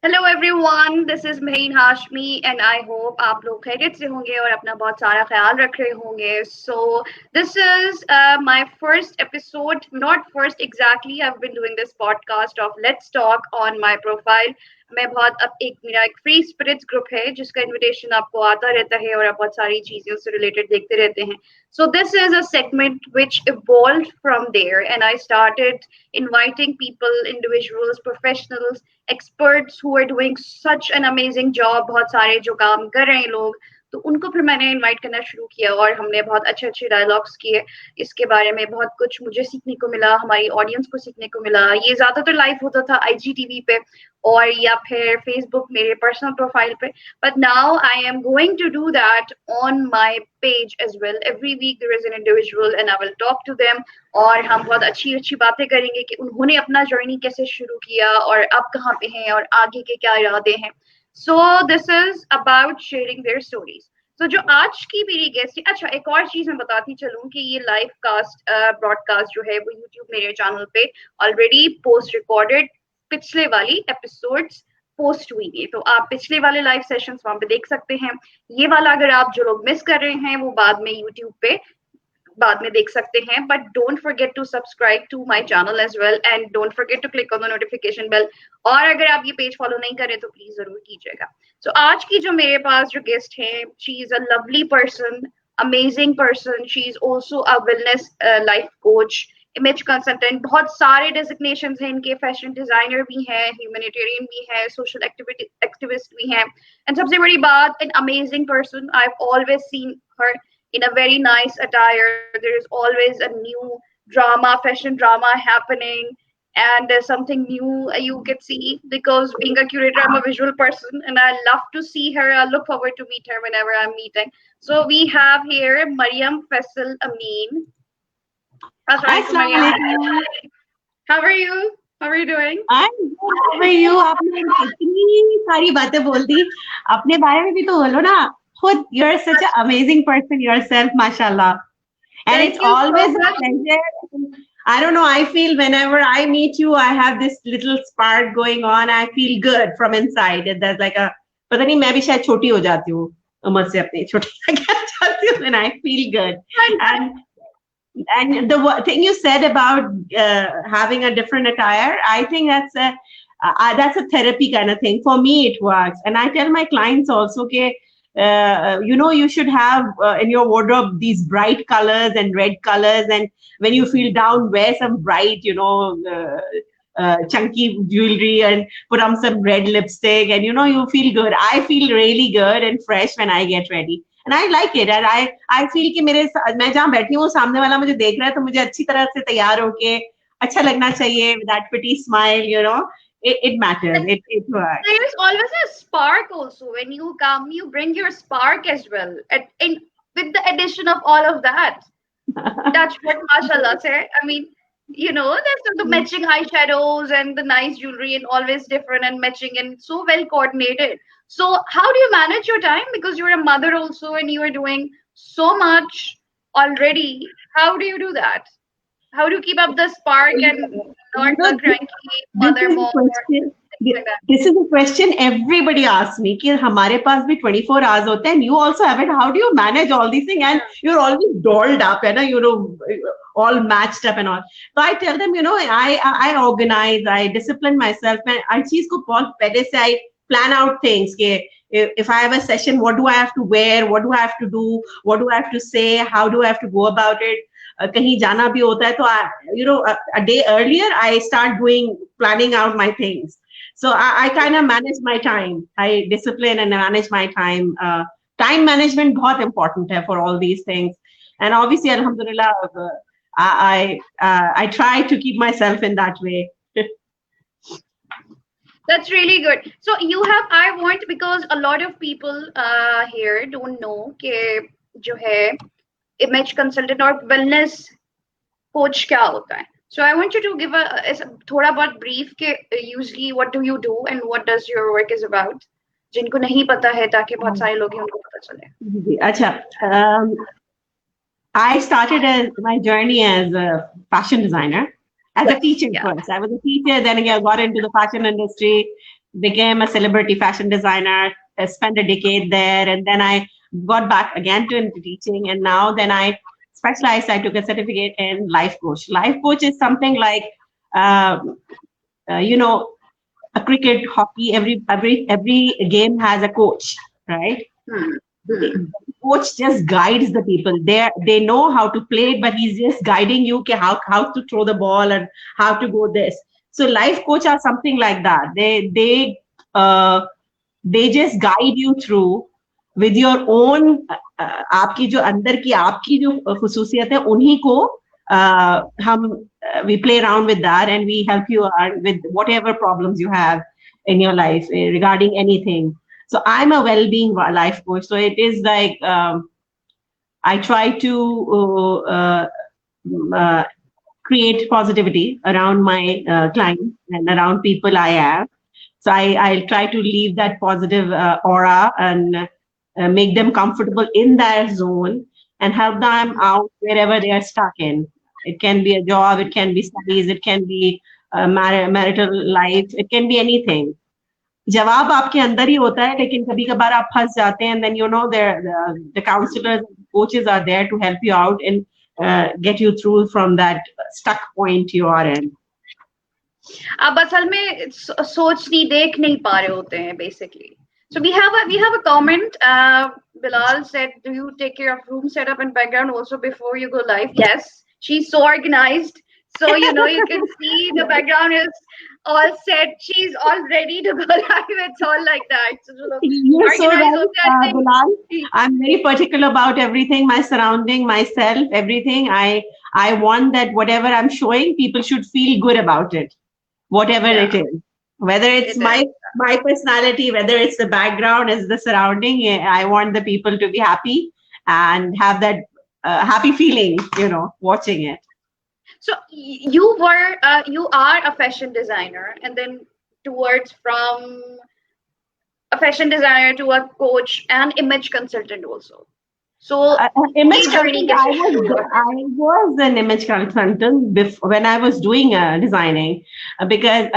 Hello everyone, this is महीन Hashmi and I hope आप लोग खैरियत से होंगे और अपना बहुत सारा ख्याल रख रहे होंगे. So this is my first episode, not first exactly. I have been doing this podcast of let's talk on my profile. मैं बहुत अब एक मेरा एक फ्री स्पिरिट्स ग्रुप है जिसका इनविटेशन आपको आता रहता है और आप बहुत सारी चीज़ों से रिलेटेड देखते रहते हैं. So this is a segment which evolved from there, and I started inviting people, individuals, professionals, experts who are doing such an amazing job. बहुत सारे जो काम कर रहे हैं लोग, तो उनको फिर मैंने इनवाइट करना शुरू किया और हमने बहुत अच्छे अच्छे डायलॉग्स किए. इसके बारे में बहुत कुछ मुझे सीखने को मिला, हमारी ऑडियंस को सीखने को मिला. ये ज्यादातर लाइव होता था IGTV पे और या फिर फेसबुक मेरे पर्सनल प्रोफाइल पे. But now I am going to do that on my page as well. Every week there is an individual and I will talk to them. और हम बहुत अच्छी अच्छी बातें करेंगे कि उन्होंने अपना जर्नी कैसे शुरू किया और अब कहाँ पे हैं और आगे के क्या इरादे हैं. So this is about sharing their stories. So जो आज की मेरी गेस्ट है, अच्छा एक और चीज मैं बताती चलूं कि ये लाइव कास्ट ब्रॉडकास्ट जो है वो यूट्यूब मेरे चैनल पे ऑलरेडी पोस्ट रिकॉर्डेड पिछले वाली एपिसोड्स पोस्ट हुई है, तो आप पिछले वाले लाइव सेशंस वहां पे देख सकते हैं. ये वाला अगर आप जो लोग मिस कर रहे हैं वो बाद में यूट्यूब पे बाद में देख सकते हैं. But don't forget to subscribe to my channel as well and don't forget to click on the notification bell. और अगर आप ये पेज फॉलो नहीं करें तो प्लीज जरूर कीजिएगा. सो आज की जो मेरे पास जो गेस्ट है, she is a lovely person, amazing person. She is also a wellness life coach, image consultant, बहुत सारे डेजिग्नेशंस हैं इनके. फैशन डिजाइनर भी हैं, ह्यूमैनिटेरियन भी है, सोशल एक्टिविस्ट भी हैं, एंड सबसे बड़ी बात, an amazing person. I have always seen her in a very nice attire. There is always a new drama, fashion drama happening, and there's something new you can see because being a curator, I'm a visual person and I love to see her. I look forward to meet her whenever I'm meeting. So we have here Mariam Faisal Amin. Assalamu alaikum. How are you? How are you doing? I'm good. How are you? आपने इतनी सारी बातें बोल दी. अपने बारे में भी तो बोलो ना. खुद you're such an amazing person yourself, mashallah. And Thank it's you so always a much. pleasure. I don't know. I feel whenever I meet you, I have this little spark going on. I feel good from inside. And there's like a. पता नहीं मैं भी शायद छोटी हो जाती हूँ उम्र से अपनी छोटी जाती हूँ and I feel good. And the thing you said about having a different attire, I think that's a therapy kind of thing. For me, it works. And I tell my clients also, okay, you should have in your wardrobe these bright colors and red colors. And when you feel down, wear some bright, chunky jewelry and put on some red lipstick. And, you feel good. I feel really good and fresh when I get ready. And I like it. And I feel कि मैं जहाँ बैठी हूँ सामने वाला मुझे देख रहा है तो मुझे अच्छी तरह से तैयार होके अच्छा लगना चाहिए. With that pretty smile, it matters. It works. There is always a spark also when you come. You bring your spark as well, with the addition of all of that. That's what mashallah say. I mean, there's the matching eyeshadows and the nice jewelry and always different and matching and so well coordinated. So how do you manage your time? Because you're a mother also and you are doing so much already. How do you do that? How do you keep up the spark and not the cranky mother mode? This is a question everybody asks me. कि हमारे पास भी 24 hours होते हैं and you also have it. How do you manage all these things? And you're always dolled up, all matched up and all. So I tell them, I organize, I discipline myself. मैं हर चीज को बहुत पहले से I plan out things. If I have a session, what do I have to wear? What do I have to do? What do I have to say? How do I have to go about it? कहीं जाना भी होता है तो a day earlier I start planning out my things. So I kind of manage my time. I discipline and manage my time. Time management बहुत important है for all these things. And obviously, alhamdulillah, I try to keep myself in that way. That's really good. So I want, because a lot of people here don't know कि जो है image consultant or wellness coach क्या होता है. So I want you to give a थोड़ा बहुत brief के usually what do you do and what does your work is about, जिनको नहीं पता है ताकि बहुत सारे लोग हैं उनको पता चले. अच्छा, I started my journey as a fashion designer, as a teacher first. I was a teacher, then I got into the fashion industry. became a celebrity fashion designer, spent a decade there, and then I got back again to into teaching, and now then I specialized. I took a certificate in life coach. Life coach is something like, uh, you know, a cricket, hockey. Every game has a coach, right? Hmm. The Hmm. coach just guides the people. They know how to play, but he's just guiding you how to throw the ball and how to go this. So life coach are something like that. Uh, they just guide you through with your own आपकी जो अंदर की आपकी जो खुसूसियत है उन्हीं को हम we play around with that and we help you out with whatever problems you have in your life regarding anything. So I'm a well-being life coach. So it is like I try to uh, create positivity around my clients and around people I have. So I'll try to leave that positive aura and make them comfortable in their zone and help them out wherever they are stuck in. It can be a job, it can be studies, it can be marital life, it can be anything. जवाब आपके अंदर ही होता है लेकिन कभी कभार आप फंस जाते हैं and then you know the counselors coaches are there to help you out and get you through from that stuck point you are in. आप असल में सोच नहीं देख नहीं पा रहे होते हैं basically. So we have a comment. Bilal said, "Do you take care of room setup and background also before you go live?" Yes, she's so organized. So you can see the background is all set. She's all ready to go live. It's all like that. So You're so organized right, होते हैं. Bilal. I'm very particular about everything, my surrounding, myself, everything. I want that whatever I'm showing, people should feel good about it, whatever Yeah, it is. Whether it's it is. my personality, whether it's the background, it's the surrounding. I want the people to be happy and have that happy feeling, watching it. So you are a fashion designer, and then towards from a fashion designer to a coach and image consultant also. So Image ये journey consultant, कैसे शुरू हुआ? I was an image consultant before, when I was doing designing, because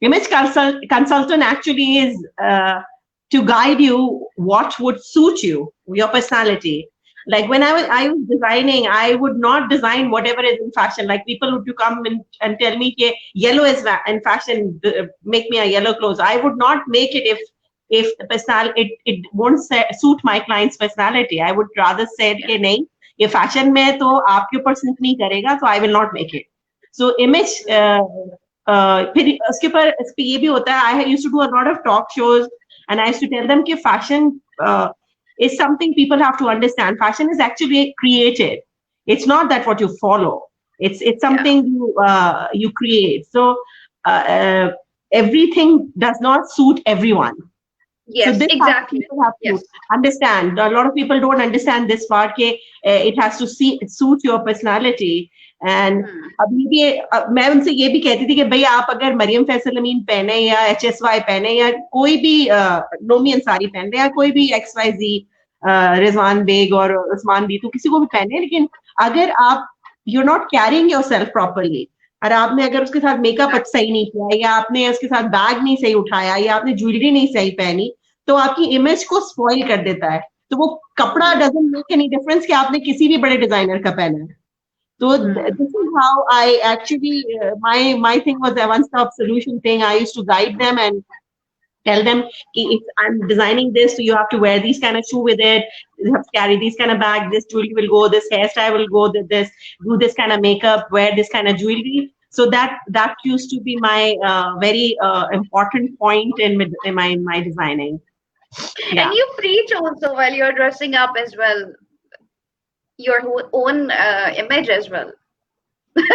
consultant actually is to guide you what would suit you, your personality. Like when I was designing, I would not design whatever is in fashion. Like people would come and tell me, "Ke yellow is in fashion, make me a yellow clothes." I would not make it if the personality it won't suit my client's personality. I would rather say कि नहीं ये fashion में तो आपके ऊपर suit नहीं करेगा, so I will not make it. So image फिर उसके ऊपर इस पे ये भी होता है. I used to do a lot of talk shows and I used to tell them कि fashion is something people have to understand. Fashion is actually created. It's not that what you follow. It's something you create. So everything does not suit everyone. Yes, So this exactly. people have to Yes. understand. A lot of people don't understand this part. It has to suit your personality. And अभी भी मैं उनसे ये भी कहती थी कि भाई आप अगर मरियम फैसल अमीन पहने या HSY पहने या कोई भी नोमी अंसारी पहन रहे या कोई भी XYZ रिजवान बेग और उस्मान भी तो किसी को भी पहने, लेकिन अगर आप you're not carrying yourself properly और आपने अगर उसके साथ मेकअप सही नहीं किया या आपने उसके साथ बैग नहीं सही उठाया या आपने ज्वेलरी नहीं सही पहनी तो आपकी इमेज को स्पॉइल कर देता है. तो वो कपड़ा डजंट मेक एनी डिफरेंस कि आपने किसी भी बड़े डिजाइनर का पहना है. So this is how I actually my thing was a one-stop solution thing. I used to guide them and tell them if I'm designing this, so you have to wear these kind of shoe with it, you have to carry these kind of bag, this jewelry will go, this hairstyle will go, this, do this kind of makeup, wear this kind of jewelry. So that used to be my very important point in my designing. Yeah. And you preach also while you're dressing up as well, your own image as well. It's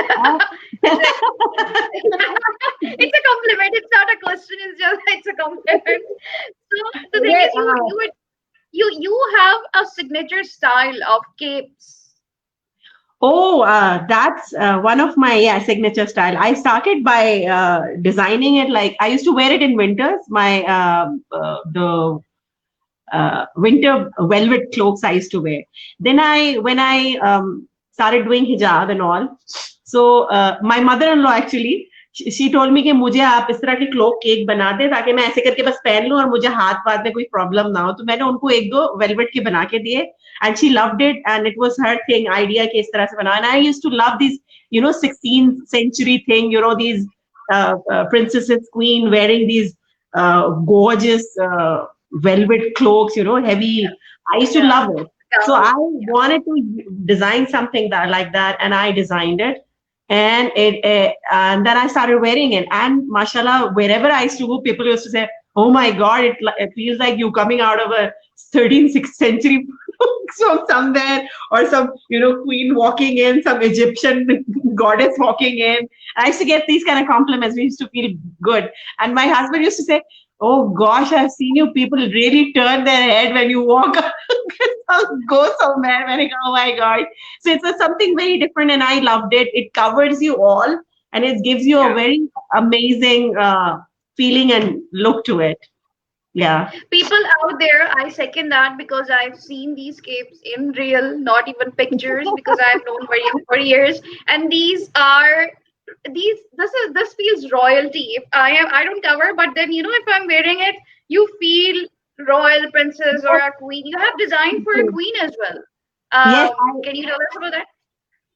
a compliment. It's not a question. It's a compliment. So the thing is, you have a signature style of capes. Oh, that's one of my signature style. I started by designing it like I used to wear it in winters. My the winter velvet cloaks I used to wear. Then when I started doing hijab and all, so my mother-in-law actually she told me कि मुझे आप इस तरह के cloak cake बना दे ताकि मैं ऐसे करके बस पहन लूं और मुझे हाथ पाथ में कोई प्रॉब्लम ना हो. तो मैंने उनको एक दो वेलवेट के बना के दिए and she loved it and it was her thing idea कि इस तरह से बना. And I used to love these 16th century thing, these princesses queen wearing these gorgeous velvet cloaks, heavy. I used to love it. So I wanted to design something like that, and I designed it. And and then I started wearing it. And mashallah, wherever I used to go, people used to say, "Oh my God, it feels like you coming out of a 13th, 6th century from somewhere, or some queen walking in, some Egyptian goddess walking in." I used to get these kind of compliments. We used to feel good. And my husband used to say, "Oh gosh, I've seen you. People really turn their head when you walk. Go somewhere." When I go, "Oh my God." So it's something very different, and I loved it. It covers you all, and it gives you a very amazing feeling and look to it. Yeah. People out there, I second that because I've seen these capes in real, not even pictures, because I've known Mariam for years, and this feels royalty. If I don't cover, but then if I'm wearing it, you feel royal princess or a queen. You have designed for a queen as well. Yes. Can you tell us about that?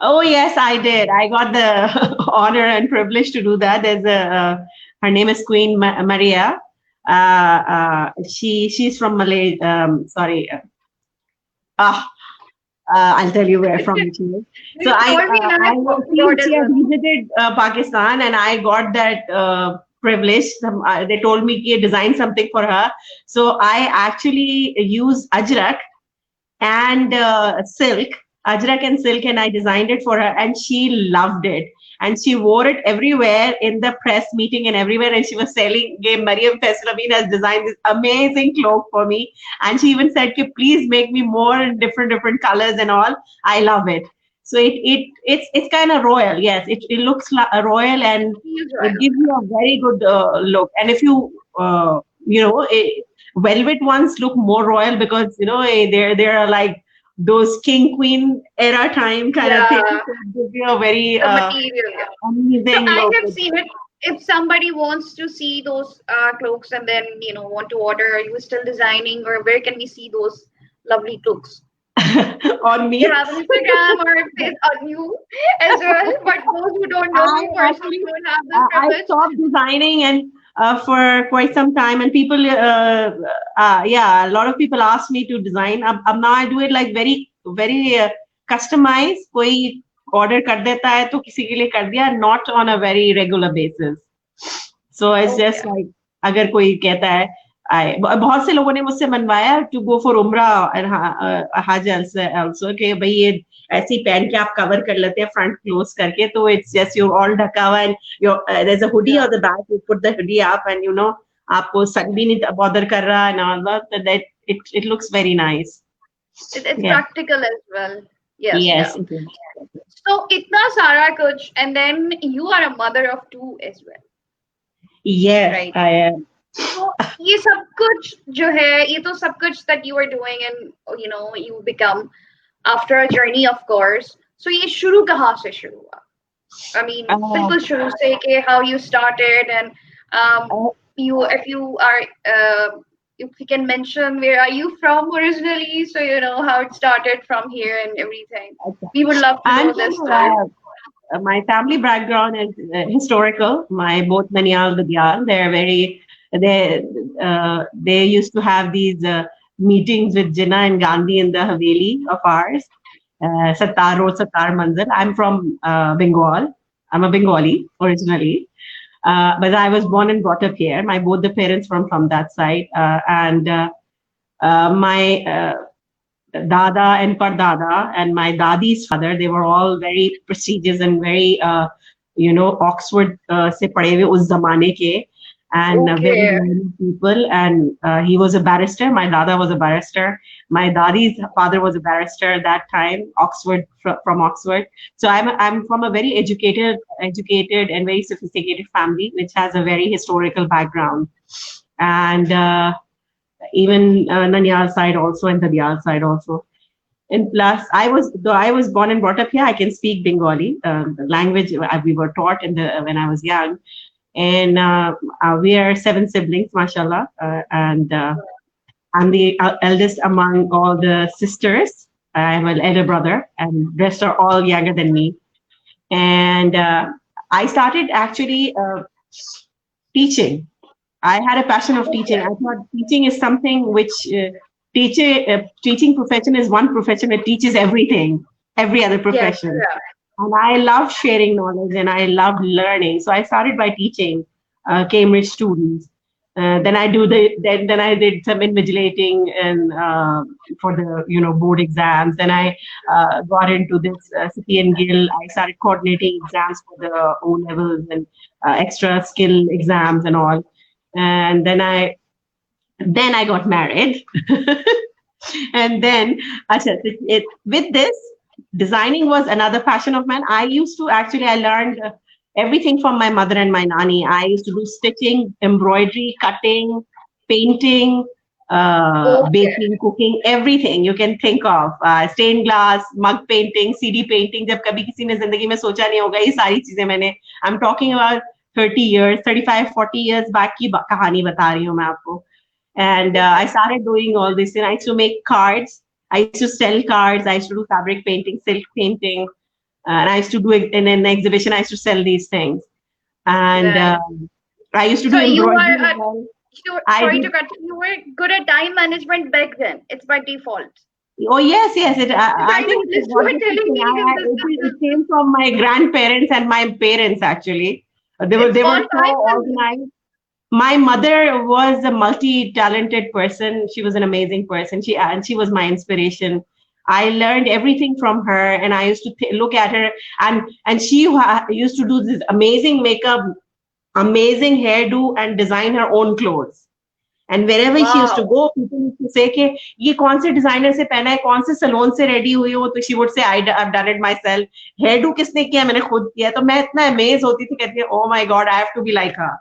Oh yes, I did. I got the honor and privilege to do that. There's her name is Queen Maria. She's from Malay. Sorry. I'll tell you where from she is. So she had visited Pakistan, and I got that privilege. They told me to design something for her. So I actually used ajrak and silk, and I designed it for her, and she loved it. And she wore it everywhere in the press meeting and everywhere. And she was selling, Mariam Faisal Amin has designed this amazing cloak for me. And she even said, please make me more in different colors and all. I love it. So it's kind of royal. Yes, it looks royal, and it gives you a very good look. And if you, velvet ones look more royal because, there are like those king queen era time kind of thing. So it gives you a very amazing I look. have seen it. If somebody wants to see those cloaks and then want to order, are you still designing, or where can we see those lovely cloaks? On me. You have an Instagram or face on you as well, but those who don't know me personally don't have this privilege. I stopped designing and for quite some time, and people, a lot of people ask me to design. Now I do it like very, very customized. कोई order कर देता है तो किसी के लिए कर दिया, not on a very regular basis. So it's just like अगर कोई कहता है, बहुत से लोगों ने मुझसे मनवाया to go for umrah and hajj also कि भाई ये ऐसी पहन के आप कवर कर लेते हैं front close करके, तो it's just you're all ढका हुआ and there's a hoodie on the back, you put the hoodie up and आपको sun भी नहीं bother कर रहा and all that it looks very nice. It's practical as well. Yes. Yes. Yeah. So itna sara kuch, and then you are a mother of two as well. Yes, right. I am. So ये सब कुछ जो है, ये तो सब कुछ that you are doing and you become after a journey, of course. So ये शुरू कहाँ से शुरू हुआ? I mean, बिल्कुल शुरू से कि how you started and if you can mention where are you from originally, so how it started from here and everything. Okay. We would love to know this story. My family background is historical. Both Nanial and Diyal, they're very. They used to have these meetings with Jinnah and Gandhi in the Haveli of ours. Sattar Road, Sattar Manzil. I'm from Bengal. I'm a Bengali originally. But I was born and brought up here. Both the parents from that side. And my Dada and Pardada and my Dadi's father, they were all very prestigious and very, Oxford se padhe hue us zamane ke. And very many people. And he was a barrister. My Dada was a barrister. My Dadi's father was a barrister at that time, from Oxford. So I'm from a very educated and very sophisticated family, which has a very historical background. And even Nanyal side also and Dadiyal side also. And plus, though I was born and brought up here, I can speak Bengali, the language we were taught when I was young. And we are 7 siblings, mashallah. And I'm the eldest among all the sisters. I have an elder brother, and rest are all younger than me. And I started actually teaching. I had a passion of teaching. I thought teaching is something which teaching profession is one profession that teaches everything, every other Yes, profession. yeah. And I love sharing knowledge and I love learning. So I started by teaching Cambridge students. Then I did some invigilating and for the board exams. Then I got into this City and Guild. I started coordinating exams for the O levels and extra skill exams and all. And then I got married. And then with this, designing was another passion of mine. I learned everything from my mother and my nanny. I used to do stitching, embroidery, cutting, painting, Okay. baking, cooking, everything you can think of. Stained glass, mug painting, CD painting. जब कभी किसी ने जिंदगी में सोचा नहीं होगा, ये सारी चीजें मैंने. I'm talking about 30 years, 35, 40 years back की कहानी बता रही हूँ मैं आपको. And I started doing all this. And I used to make cards. I used to sell cards. I used to do fabric painting, silk painting. And I used to do it in an exhibition. I used to sell these things. And Right. I used to So do you embroidery are as well. I sorry to did. cut you. were good at time management back then. It's by default. Oh yes, yes. I I think it noticed you was were the telling teaching. me in this. It came from my grandparents and my parents actually. It's They all were so time management. organized. My mother was a multi-talented person. She was an amazing person. She was my inspiration. I learned everything from her, and I used to look at her, and she used to do this amazing makeup, amazing hairdo, and design her own clothes. And wherever she used to Wow. go, people used to say कि ये कौन से designer से पहना है, कौन से salon से ready हुई हो, तो she would say I've done it myself. Hairdo किसने किया, मैंने खुद किया. तो मैं इतना amazed होती थी, कहती है, oh my God, I have to be like her.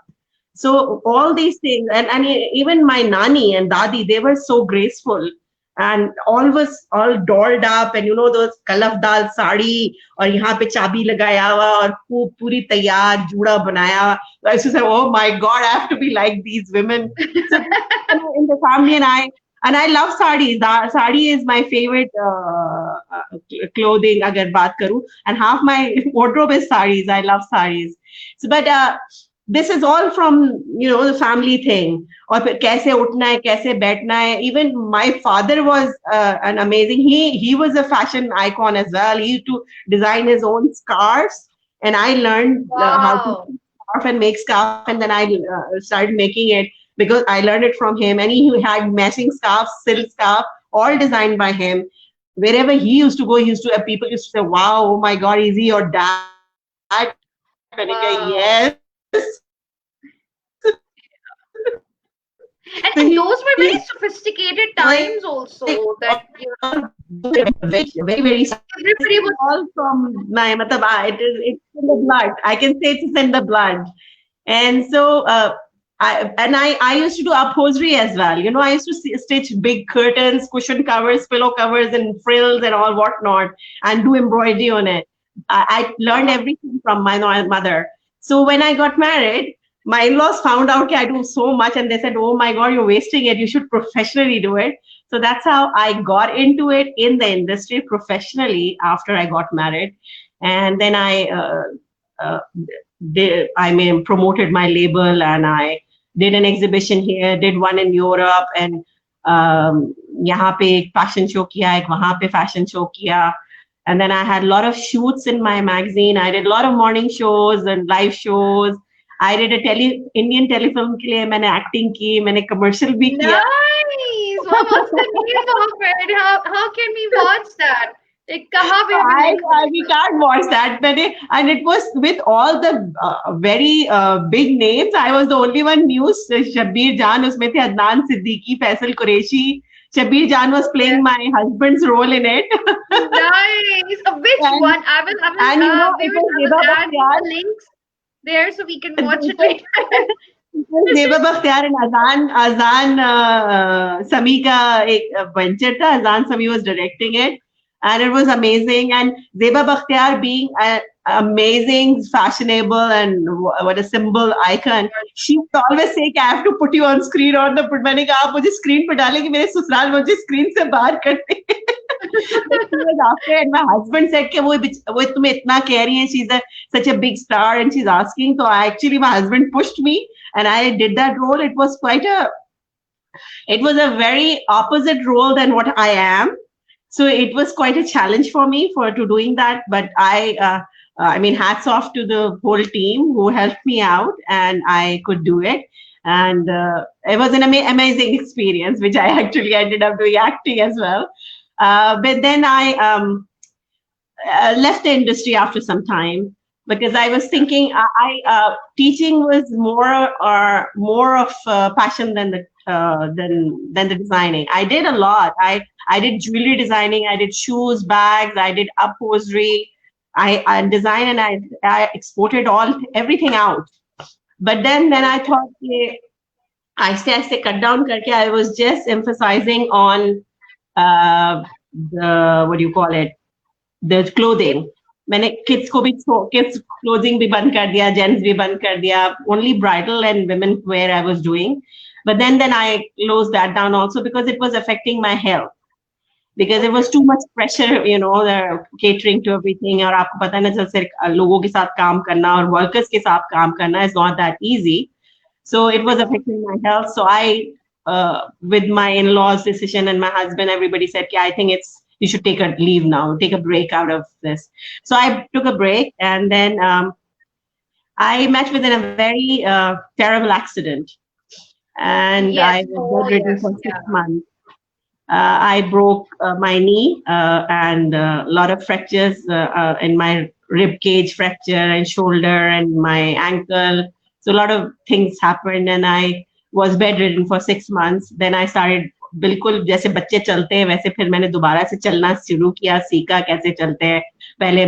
So all these things, and even my nani and dadi, they were so graceful and all was all dolled up, and those kalafdal sari और यहाँ पे चाबी लगाया हुआ और खूब पूरी तैयार जूड़ा बनाया हुआ. I used to say, oh my God, I have to be like these women. So in the family, and I love sarees. Sari is my favorite clothing अगर बात करूँ, and half my wardrobe is sarees. I love sarees. So, but this is all from the family thing. और फिर कैसे उठना है, कैसे बैठना है. Even my father was an amazing. He was a fashion icon as well. He used to design his own scarves, and I learned how to Wow. scarf and make scarf, and then I started making it because I learned it from him. And he had matching scarves, silk scarf, all designed by him. Wherever he used to go, people used to say, "Wow, oh my God, is he your dad?" मैंने कहा, yes. Wow. So And those were he's very sophisticated like times also all that very very scientific. This everybody is was. all from my matlab, it's in the blood. I can say it's in the blood. And so I used to do upholstery as well. I used to stitch big curtains, cushion covers, pillow covers, and frills and all whatnot, and do embroidery on it. I learned Wow. everything from my mother. So when I got married, my in-laws found out that I do so much, and they said, "Oh my God, you're wasting it. You should professionally do it." So that's how I got into it in the industry professionally after I got married, and then uh, promoted my label, and I did an exhibition here, did one in Europe, and यहाँ पे एक fashion show किया, एक वहाँ पे fashion show किया. And then I had a lot of shoots in my magazine. I did a lot of morning shows and live shows. I did a Indian telefilm के लिए मैंने acting की, मैंने commercial भी किया. Nice. What's the name of it? How can we watch that? Like, kaha pe We can't watch that, and it was with all the very big names. I was the only one new. Shabbir Jan उसमें थे, Adnan Siddiqui, Faisal Qureshi. Shabbir Jan was playing my husband's role in it. Nice. Which and, one? I and will. it We was will Zeba add Bakhtiar. the links there so we can watch it It was, later. it was Zeba Bakhtiar and Azan Sami का एक venture था. Azan Sami was directing it. and it was amazing. And Zeba Bakhtiar being an amazing, fashionable, and what a symbol icon, she would always say, I have to put you on screen on the put. मैंने कहा आप मुझे screen पर डालेंगे, मेरे ससुराल मुझे screen से बाहर करते. She was after, and my husband said कि वो तुम्हें इतना कह रही है, she's such a big star and she's asking. So actually my husband pushed me and I did that role. It was a very opposite role than what I am. So it was quite a challenge for me to doing that. But I mean, hats off to the whole team who helped me out, and I could do it. And it was an amazing experience, which I actually ended up doing acting as well. But then I left the industry after some time because I was thinking teaching was more of passion than the designing. I did a lot. I did jewelry designing. I did shoes, bags. I did upholstery. I designed and I exported everything out. But then I thought, I cut down karke. I was just emphasizing on the clothing. मैंने kids clothing भी बंद कर दिया, gents भी बंद कर दिया. Only bridal and women wear I was doing. But then I closed that down also because it was affecting my health. Because it was too much pressure, the catering to everything. और आपको पता है ना, सिर्फ लोगों के साथ काम करना और workers के साथ काम करना is not that easy. So it was affecting my health. So I, with my in-laws' decision and my husband, everybody said, I think you should take a leave now, take a break out of this. So I took a break, and then I met with a very terrible accident. And I was bedridden for 6 months. I broke my knee and a lot of fractures in my rib cage fracture and shoulder and my ankle. So a lot of things happened, and I was bedridden for 6 months. Then I started बिल्कुल जैसे बच्चे चलते हैं वैसे फिर मैंने दोबारा से चलना शुरू किया, सीखा कैसे चलते हैं. पहले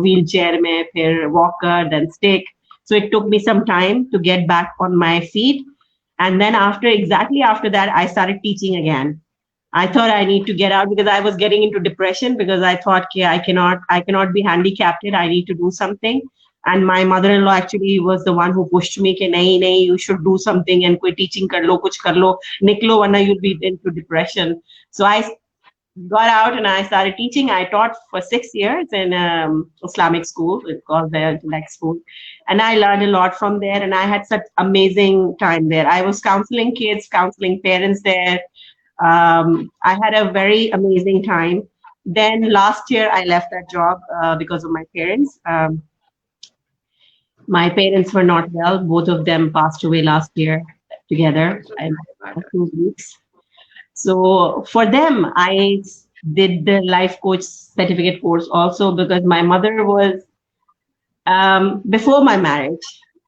wheel chair में, फिर walker, then stick. So it took me some time to get back on my feet. And then exactly after that, I started teaching again. I thought I need to get out because I was getting into depression because I thought, I cannot be handicapped. I need to do something. And my mother-in-law actually was the one who pushed me कि नहीं, you should do something and कोई teaching कर लो, कुछ कर लो, निकलो वरना you'll be into depression. So I got out and I started teaching. I taught for 6 years in Islamic school. It's called the Intellect School. And I learned a lot from there, and I had such amazing time there. I was counseling kids, counseling parents there. I had a very amazing time. Then last year I left that job because of my parents. My parents were not well. Both of them passed away last year together in 2 weeks. So for them, I did the life coach certificate course also because my mother was, before my marriage,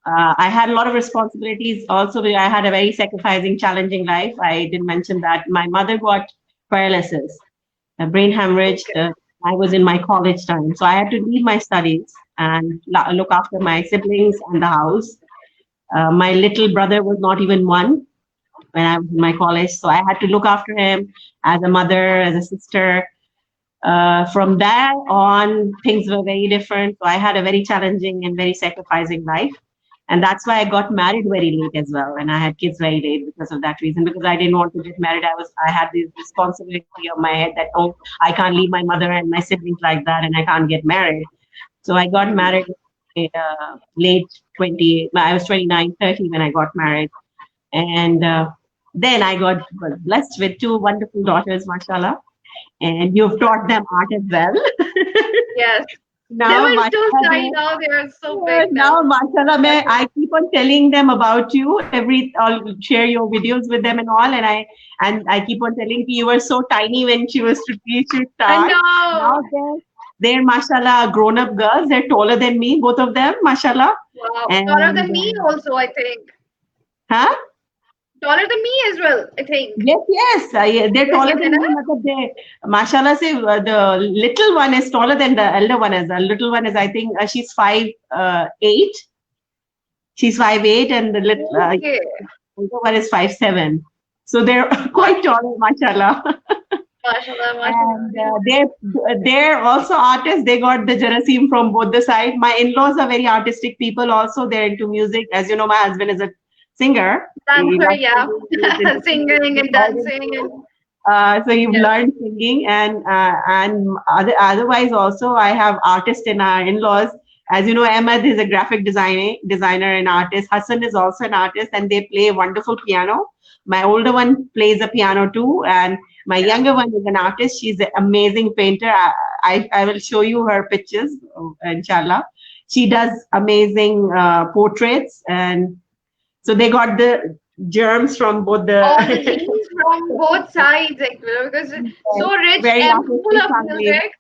I had a lot of responsibilities also. I had a very sacrificing, challenging life. I didn't mention that. My mother got paralysis, a brain hemorrhage. I was in my college time. So I had to leave my studies and look after my siblings and the house. My little brother was not even 1 when I was in my college. So I had to look after him as a mother, as a sister. From there on, things were very different. So I had a very challenging and very sacrificing life. And that's why I got married very late as well. And I had kids very late because of that reason, because I didn't want to get married. I had this responsibility on my head that, I can't leave my mother and my siblings like that, and I can't get married. So I got married late 20, I was 29, 30 when I got married. And then I got blessed with 2 wonderful daughters, mashallah. And you've taught them art as well. Yes. Now, they were still tiny now, they are so big now. Mashallah, I keep on telling them about you. I'll share your videos with them and all. And I keep on telling you were so tiny when she was to teach you I know. Now they're mashallah grown-up girls. They're taller than me, both of them, mashallah. Wow. Taller than me also, I think. Huh? Taller than me as well, I think. Yes. They're taller than me. Mashallah, say the little one is taller than the elder one. The little one is, I think, she's 5'8". She's 5'8", and the little older one is 5'7". So they're quite taller, mashallah. Mashallah, mashallah. And they're also artists. They got the Jarasim from both the side. My in-laws are very artistic people also. They're into music. As you know, my husband is a singer. He Dancer, loves yeah. singing. He's into Singing and recording dancing too. and So you've yeah. learned singing, and otherwise also I have artists in our in-laws. As you know, Ahmed is a graphic designer and artist. Hassan is also an artist, and they play wonderful piano. My older one plays a piano too, and my Yeah. younger one is an artist. She's an amazing painter. I will show you her pictures, inshallah. She does amazing portraits, and so they got the germs from both All the the genes from both sides, actually, because it's so rich very and full artistic of family. music.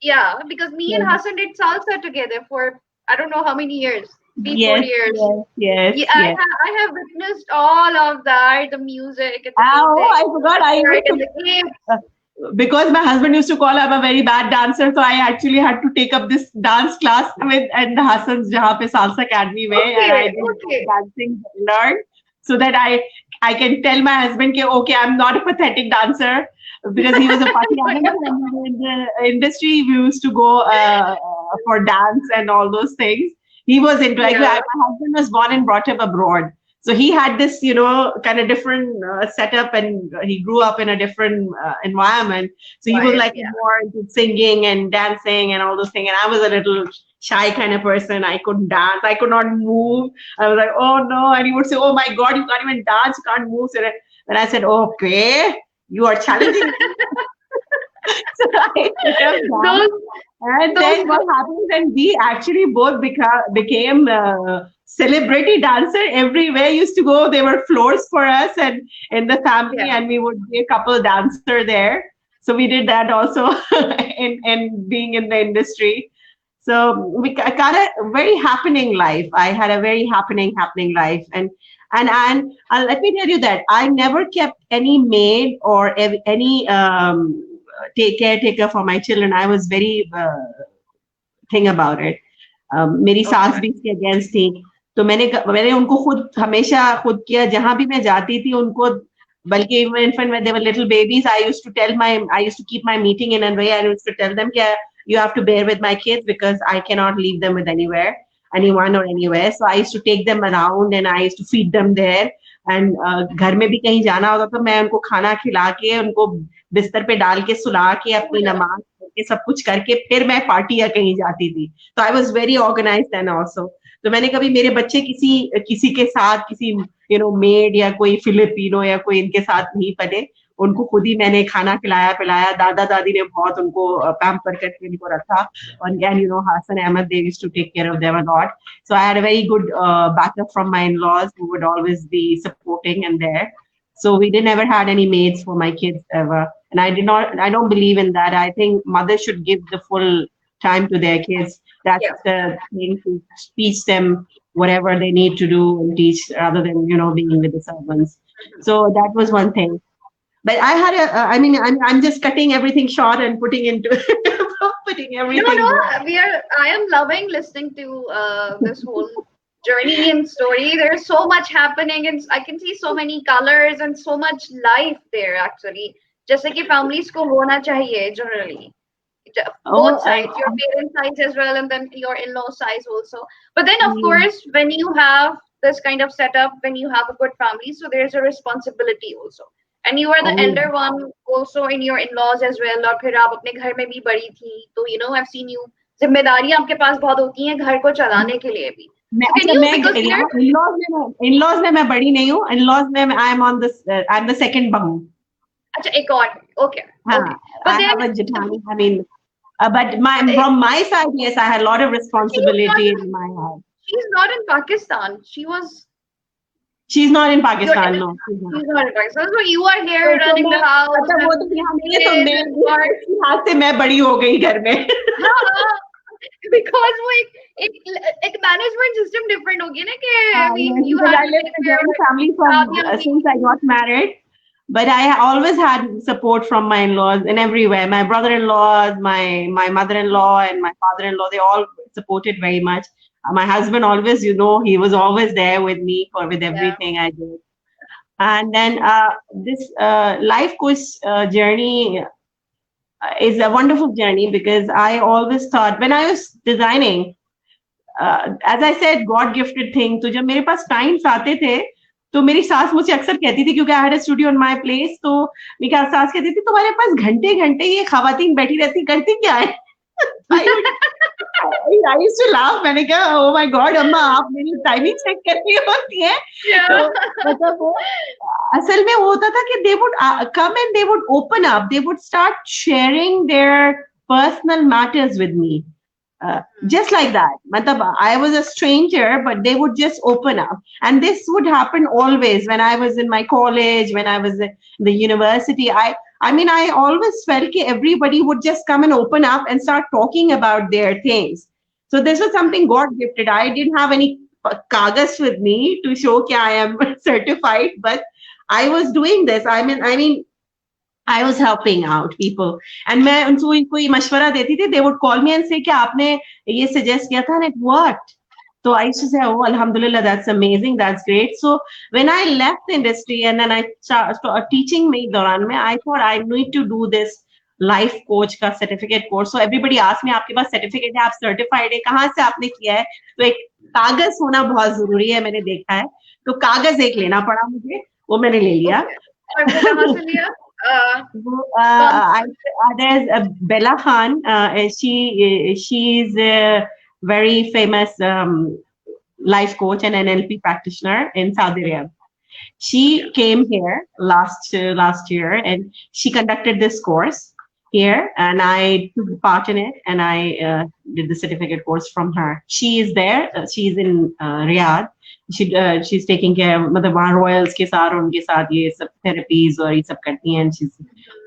Yeah, because me and Yes, Hassan did salsa together for I don't know how many years, three, four yes, years. yes, yes, Yeah, yes. I have witnessed all of that, the music and the Oh, painting, I the forgot. I work used and to the games. uh, because my husband used to call I'm a very bad dancer, so I actually had to take up this dance class with and Hassan's jahan pe Salsa Academy mein, and I Okay, did okay. dancing learn so that I can tell my husband that okay, I'm not a pathetic dancer because he was a party animal and we were in the industry. We used to go for dance and all those things. He was into like Yeah, my husband was born and brought up abroad. So he had this, kind of different setup, and he grew up in a different environment. So he was vibe, like yeah. more into singing and dancing and all those things. And I was a little shy kind of person. I couldn't dance. I could not move. I was like, oh no. And he would say, oh my God, you can't even dance. You can't move. So then I said, okay, you are challenging me. So I took up Those, dance. And those, then what happens, and we actually both became celebrity dancer everywhere. Used to go, there were floors for us and in the family, yeah, and we would be a couple dancer there. So we did that also in being in the industry. So we got a very happening life. I had a very happening life, and let me tell you that I never kept any maid or any take caretaker for my children. I was very thing about it. मेरी सास okay. भी इसके against थी तो मैंने उनको खुद हमेशा खुद किया जहां भी मैं जाती थी उनको बल्कि even when they were little babies I used to keep my meeting in a way I used to tell them yeah you have to bear with my kids because I cannot leave them with anyone or anywhere so I used to take them around and I used to feed them there and घर में भी कहीं जाना होता तो मैं उनको खाना खिला के उनको बिस्तर पे डाल के सुला के Oh, अपनी yeah. नमाज करके सब कुछ करके फिर मैं पार्टी या कहीं जाती थी तो I was very organised and also तो मैंने कभी मेरे बच्चे किसी किसी के साथ किसी मेड या कोई फिलिपिनो या कोई इनके साथ नहीं पले उनको खुद ही मैंने खाना खिलाया पिलाया दादा दादी ने बहुत उनको पैम्पर करके उनको रखा और Hassan Ahmed they used to take care of them a lot so I had a very good backup from my in-laws who would always be supporting and there so we didn't ever had any maids for my kids ever and I don't believe in that I think mothers should give the full time to their kids Yeah. that's the thing to teach them whatever they need to do and teach rather than being with the servants so that was one thing but I had I mean I'm just cutting everything short and putting into putting No, everything no, there. I am loving listening to this whole journey and story. There's so much happening, and I can see so many colors and so much life there actually. जैसे कि families को होना चाहिए generally. Oh, Both sides, your parents' sides as well, and then your in-law sides also. But then, of mm, course, when you have this kind of setup, when you have a good family, so there's a responsibility also. And you are the oh, elder one also in your in-laws as well. और फिर आप अपने घर में भी बड़ी थी, तो I've seen you. जिम्मेदारियां आपके पास बहुत होती हैं घर को चलाने के लिए भी. So can अच्छा you मैं because here यहाँ इन लॉज में मैं बड़ी नहीं हूँ इन-लॉज में आई एम द सेकंड बहू अच्छा एक और okay हाँ okay. But I then have a जेठानी I mean but eh, from my side yes I had a lot of she's not responsibility in my house she's not in Pakistan. She was she's not in your Pakistan no she's not she's not in Pakistan. So you are here तो running मैं the house मतलब वो and तो यहाँ नहीं है तो kids मैं and work. उसके हाथ से मैं बड़ी हो गई घर में हाँ, because वो एक management system different होगी ना कि I mean Yes, you because have I to live take in a care joint of family from आप young since I got married. But I always had support from my in-laws in everywhere. My brother-in-laws, my mother-in-law, and my father-in-law, they all supported very much. My husband always, he was always there with me with yeah everything I did. And then this life coach journey. is a wonderful journey, because I always thought when I was designing, as I said, God gifted thing. तो जब मेरे पास clients आते थे, तो मेरी सास मुझे अक्सर कहती थी, क्योंकि I had a studio in my place, तो मेरी सास कहती थी तुम्हारे पास घंटे घंटे ये खवातीन बैठी रहती, करती क्या है? I used to laugh. मैंने कहा oh my God अम्मा, आप मेरी टाइमिंग चेक कर रही होती हैं. तो मतलब वो असल में वो होता था कि they would come and they would open up, they would start sharing their personal matters with me. Just like that. Matlab, I was a stranger, but they would just open up. And this would happen always when I was in my college, when I was in the university. I mean, I always felt that everybody would just come and open up and start talking about their things. So this was something God gifted. I didn't have any kagas with me to show that I am certified, but I was doing this. I mean, I was helping out people, and मैं उनको कोई मशवरा देती थी. They would call me and say कि आपने ये suggest किया था, and it worked. So I used to say, oh, Alhamdulillah, that's amazing, that's great. So when I left the industry and then I started teaching me दौरान में, I thought I need to do this life coach का certificate course. So everybody asked me, आपके पास certificate है, आप certified है, कहाँ से आपने किया है? तो एक कागज होना बहुत जरूरी है, मैंने देखा है. तो कागज एक लेना पड़ा मुझे, वो मैंने ले लिया. और वो कहाँ से लिया? There's Bella Khan. She's a very famous life coach and NLP practitioner in Saudi Arabia. She came here last year, and she conducted this course here, and I took part in it, and I did the certificate course from her. She is there. She's in Riyadh. She's taking care of मतलब वहाँ royals के साथ उनके साथ ये सब therapies और ये सब करती हैं.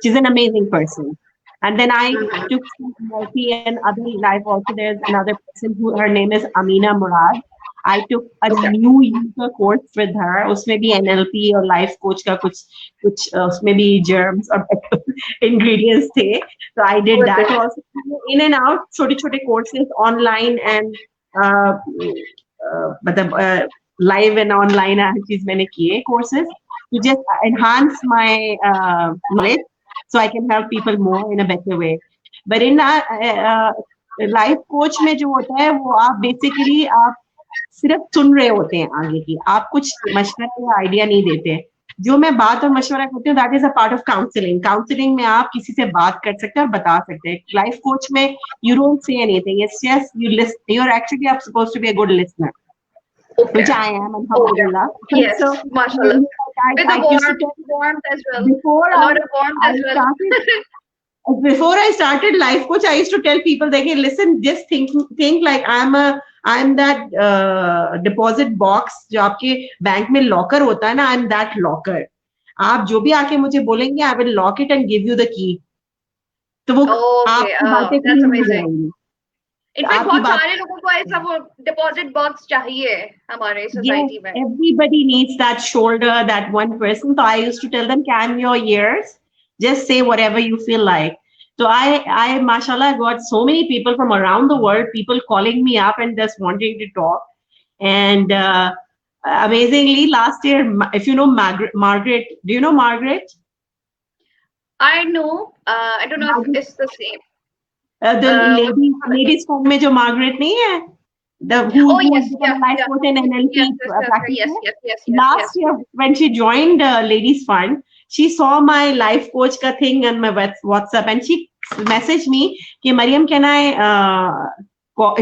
She's an amazing person. And then I took NLP and other life also. There's another person who her name is Amina Murad. I took a new user course with her. उसमें भी NLP और life coach का कुछ उसमें भी germs और ingredients थे. So I did that also. In and out छोटे courses online and मतलब live and online चीज मैंने किए courses to just enhance my knowledge so I can help people more in a better way. But in life coach में जो होता है वो आप basically आप सिर्फ सुन रहे होते हैं आगे की, आप कुछ मशवरा या आइडिया नहीं देते. जो मैं बात और मशवरा करती हूँ, that is a part of counselling. Counselling में आप किसी से बात कर सकते हैं और बता सकते हैं. लाइफ कोच में you don't say anything, it's just you listen. You are actually आप supposed to be a good listener, which I am, alhamdulillah. Yes, so, mashallah. With I the warmth as well. Before a lot of warmth as well. Before I started life coach, I used to tell people that, hey, listen, just think like I'm that deposit box जो आपके bank में locker होता है ना, I'm that locker. आप जो भी आके मुझे बोलेंगे, I will lock it and give you the key. तो वो आपकी बातें clean हो जाएंगी. इनफैक्ट बहुत सारे लोगों को ऐसा वो डिपॉजिट बॉक्स चाहिए हमारे सोसाइटी में. Everybody needs that shoulder, that one person. So I used to tell them, "Can your ears just say whatever you feel like." So I mashallah got so many people from around the world, people calling me up and just wanting to talk. And amazingly, last year, if you know Margaret, do you know Margaret? I know. I don't know if it's the same. The ladies form में जो Margaret नहीं है, yes, life coach and NLP practitioner. Yes. Last year when she joined Ladies Fund, she saw my life coach ka thing on my WhatsApp, and she messaged me कि Mariam, can I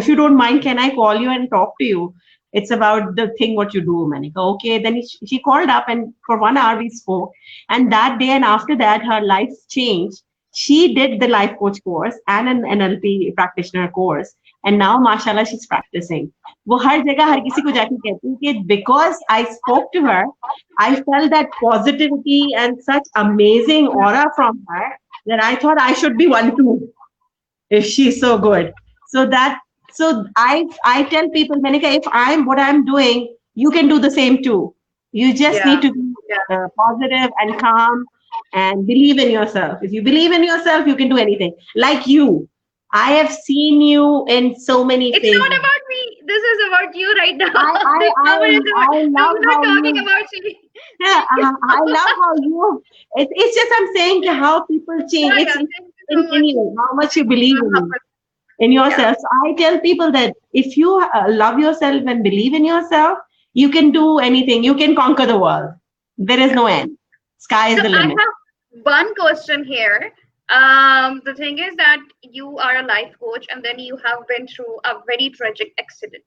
if you don't mind, can I call you and talk to you? It's about the thing what you do. मैंने कहा okay. Then she called up, and for 1 hour we spoke, and that day and after that her life changed. She did the life coach course and an NLP practitioner course, and now mashallah she's practicing. वो हर जगह हर किसी को जाके कहती है कि because I spoke to her, I felt that positivity and such amazing aura from her that I thought I should be one too if she's so good. So I tell people, मैंने कहा, if I'm what I'm doing, you can do the same too. You just need to be positive and calm and believe in yourself. If you believe in yourself, you can do anything. Like you, I have seen you in so many things. It's not about me. This is about you right now. I love how talking about you. Yeah, I love how you. It's just I'm saying how people change. in you, how much you believe in yourself. So I tell people that if you love yourself and believe in yourself, you can do anything. You can conquer the world. There is no end. Sky is So the I limit. have one question here. The thing is that you are a life coach and then you have been through a very tragic accident.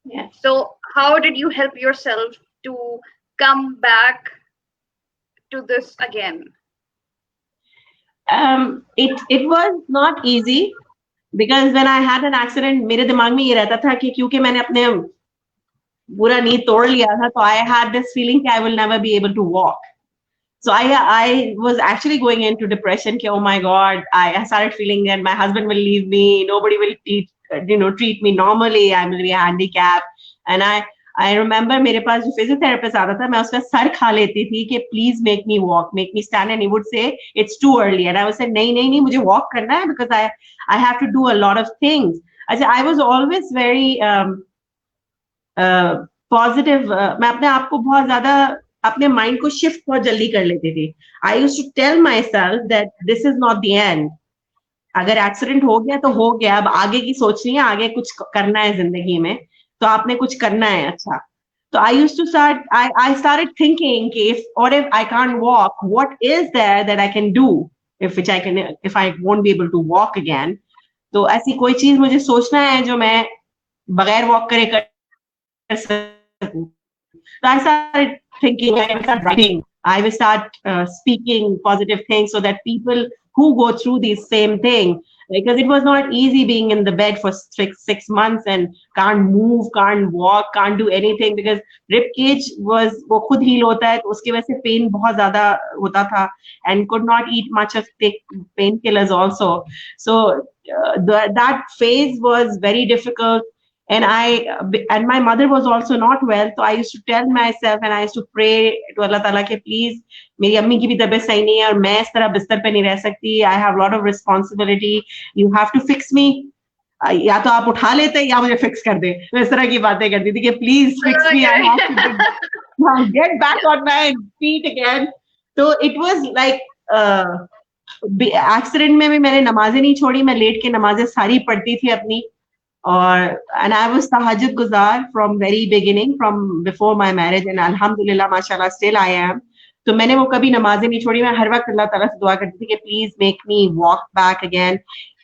Yeah. So how did you help yourself to come back to this again? It was not easy because when I had an accident, मेरे दिमाग में ये रहता था कि क्योंकि मैंने अपने पूरा नी तोड़ लिया था, तो I had this feeling कि I will never be able to walk. So I was actually going into depression. Ki, oh my God, I started feeling that my husband will leave me. Nobody will treat me normally. I'm going to be handicapped. And I remember मेरे पास जो physiotherapist आता था, मैं उसका sir खा लेती थी कि please make me walk, make me stand, and he would say it's too early, and I would say नहीं मुझे walk करना है because I have to do a lot of things. I was always very positive. मैं अपने आप को बहुत ज़्यादा अपने माइंड को शिफ्ट बहुत जल्दी कर लेती थी. I used to tell myself that this is not the end. अगर एक्सीडेंट हो गया तो हो गया, अब आगे की सोचनी है, आगे कुछ करना है जिंदगी में, तो आपने कुछ करना है. अच्छा, तो I used to start I started thinking कि if I can't walk, what is there that I can do if I won't be able to walk again. तो ऐसी कोई चीज मुझे सोचना है जो मैं बगैर वॉक करे कर सकूं. So I started thinking, I started writing, I will start speaking positive things so that people who go through these same thing, because it was not easy being in the bed for six months and can't move, can't walk, can't do anything because rib cage was वो खुद heal होता है, तो उसकी वजह से pain बहुत ज़्यादा होता था and could not eat much of painkillers also. So that phase was very difficult. And my mother was also not well, so I used to tell myself and I used to pray to Allah Ta'ala कि please मेरी अम्मी की भी तबीयत सही नहीं है और मैं इस तरह बिस्तर पे नहीं रह सकती. I have a lot of responsibility. You have to fix me. या तो आप उठा लेते या मुझे फिक्स कर दे. मैं इस तरह की बातें करती थी कि please fix me. I have to get back on my feet again. So it was like accident में भी मैंने नमाजें नहीं छोड़ी. मैं लेट के नमाजें सारी पढ़ती थी अपनी. And I was tahajjud guzar from very beginning, from before my marriage, and alhamdulillah, mashallah, still I am. तो मैंने वो कभी नमाजें नहीं छोड़ी. मैं हर वक्त अल्लाह ताला से दुआ करती थी कि please make me walk back again.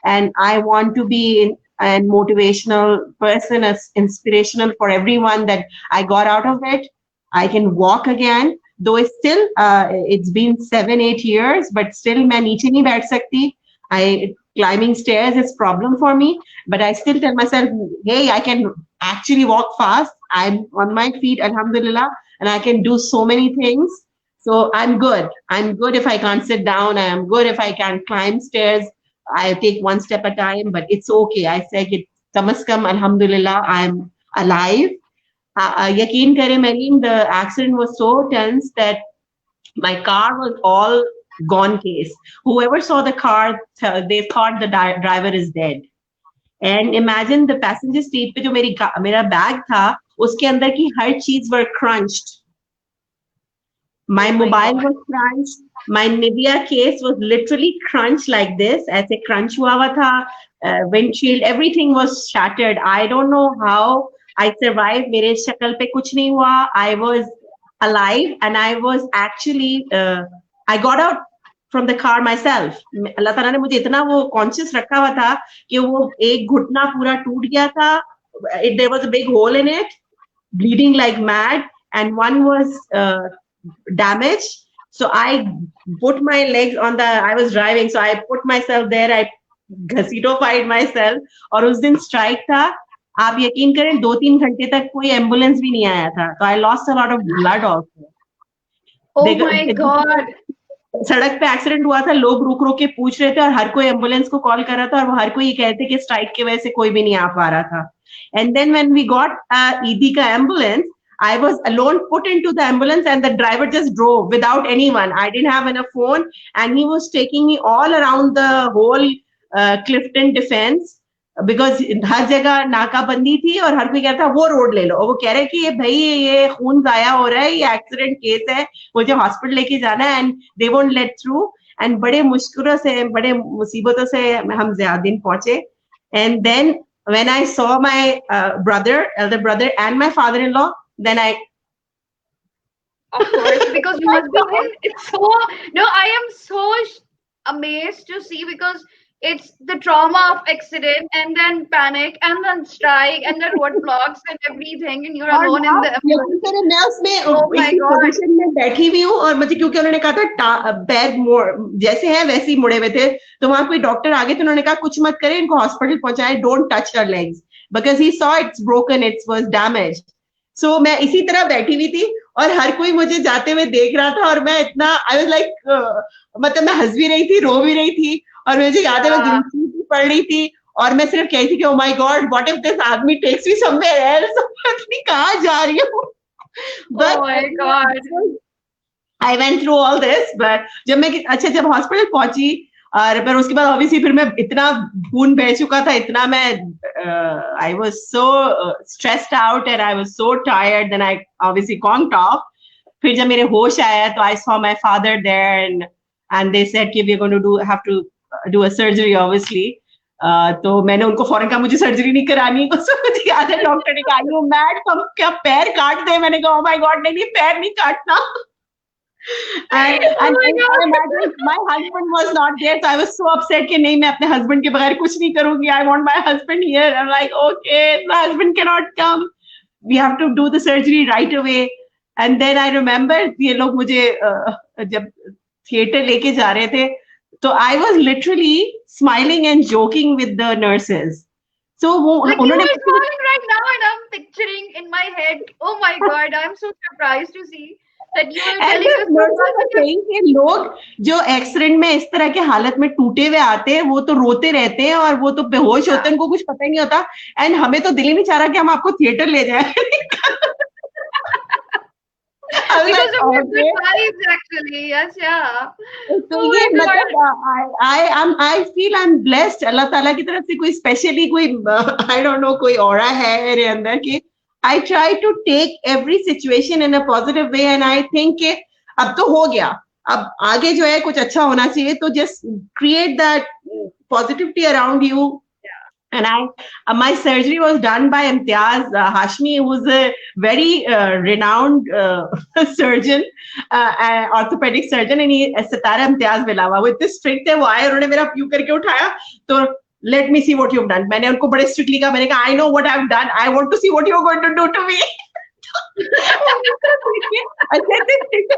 And I want to be a motivational person, as inspirational for everyone that I got out of it. I can walk again. Though it's still, it's been 7-8 years, but still मैं नीचे नहीं बैठ सकती. Climbing stairs is problem for me, but I still tell myself, hey, I can actually walk fast. I'm on my feet, alhamdulillah, and I can do so many things. So I'm good. I'm good if I can't sit down. I am good if I can't climb stairs. I take one step at a time, but it's okay. I say, Tamaskam, alhamdulillah, I'm alive. Yaqeen kare, Mehreen, the accident was so tense that my car was all gone case. Whoever saw the car, they thought the driver is dead. And imagine the passenger seat पे जो मेरा bag था, उसके अंदर की हर चीज were crunched. My mobile was crunched. My Nivea case was literally crunched like this. ऐसे crunch हुआ था. Windshield, everything was shattered. I don't know how I survived. मेरे शक्ल पे कुछ नहीं हुआ. I was alive and I was actually I got out from the car myself. अल्लाह ताला ने मुझे इतना वो conscious रखा हुआ था कि वो एक घुटना पूरा टूट गया था. There was a big hole in it, bleeding like mad, and one was damaged. So I put my legs on I was driving, so I put myself there. I घसीटोfied myself. और उस दिन strike था. आप यकीन करें 2-3 घंटे तक कोई एम्बुलेंस भी नहीं आया था. So I lost a lot of blood also. Oh my God. सड़क पे एक्सीडेंट हुआ था, लोग रुक रुक के पूछ रहे थे और हर कोई एम्बुलेंस को कॉल कर रहा था और वो हर कोई ये कहते कि स्ट्राइक की वजह से कोई भी नहीं आ पा रहा था. And then when we got Edhi का ambulance, I was alone put into the ambulance and the driver just drove without anyone. I didn't have enough phone and he was taking me all around the whole Clifton Defense because हर जगह नाकाबंदी थी और हर कोई कहता वो road ले लो और वो कह रहे कि ये भाई ये खून जाया हो रहा है, ये एक्सीडेंट केस है, मुझे हॉस्पिटल लेके जाना है, and they won't let through. and बड़े मुश्किलों से बड़े मुसीबतों से हम ज़ियादीन पहुंचे. And then when I saw my elder brother and my father-in-law, then I Of course, because your husband, it's so, no, I am so amazed to see, because it's the trauma of accident and then panic and then strike and then roadblocks and everything, and you're और alone in ना the यकीन ambulance. करें मैं Oh उसमें my इसी God. Position में बैठी हुई हूँ और मुझे क्योंकि उन्होंने कहा था पैर जैसे है वैसे ही मुड़े हुए थे तो वहां कोई डॉक्टर आगे तो उन्होंने कहा कुछ मत करें इनको हॉस्पिटल पहुंचाए don't touch her legs because he saw it's broken it's was damaged so मैं इसी तरह बैठी हुई थी और हर कोई मुझे जाते हुए देख रहा था और मैं इतना आई वाज लाइक मतलब मैं हंस भी रही थी रो भी रही थी और मुझे याद है मैं Yeah. दुरुस्ती भी पढ़ रही थी और मैं सिर्फ कहती थी कि oh my God what if this आदमी टेक्स मी समवेयर एल्स मैं कहाँ जा रही हूँ Oh but my God. I went through all this but जब मैं अच्छा जब हॉस्पिटल पहुंची और पर उसके बाद ऑब्वियसली फिर मैं इतना खून बह चुका था इतना मैं I was so stressed out and I was so tired then I obviously conked off फिर जब मेरे होश आया तो I saw my father there and they said कि we are going to have to do a surgery obviously तो मैंने उनको फौरन कहा मुझे सर्जरी नहीं करानी तो मुझे याद है डॉक्टर ने कहा यू मैड तुम क्या पैर काट दे मैंने कहा ओ माय गॉड नहीं पैर नहीं काटना and Oh and my I God. imagine my husband was not there, so I was so upset कि नहीं मैं अपने husband के बगैर कुछ नहीं करूँगी. I want my husband here. I'm like, okay, my husband cannot come. We have to do the surgery right away. And then I remember ये लोग मुझे जब theater लेके जा रहे थे, तो I was literally smiling and joking with the nurses. So वो Like you उन्होंने are talking right now, and I'm picturing in my head. Oh my God, I'm so surprised to see that you are And telling the us so nurses were positive. saying कि लोग जो accident में इस तरह के हालत में टूटे हुए आते हैं वो तो रोते रहते हैं और वो तो बेहोश होते हैं उनको कुछ पता ही नहीं होता एंड हमें तो दिल ही नहीं चाह रहा कि हम आपको थिएटर ले जाए I was Because like, of your good okay. vibes, actually. Yes, yeah. तो Oh ये my God. मतलब I feel I'm blessed अल्लाह ताला की तरफ से कोई स्पेशली कोई I don't know कोई ऑरा है मेरे अंदर कि I try to take every situation in a positive way and I think कि अब तो हो गया अब आगे जो है कुछ अच्छा होना चाहिए तो just create that positivity around you and my surgery was done by Imtiaz Hashmi, who was a very renowned surgeon, orthopedic surgeon, and he Satara Imtiaz Bilawa. With this strict है वो आए उन्होंने मेरा प्यू करके उठाया तो let me see what you've done. मैंने उनको बड़े strictly कहा मैंने कहा I know what I've done. I want to see what you're going to do to me.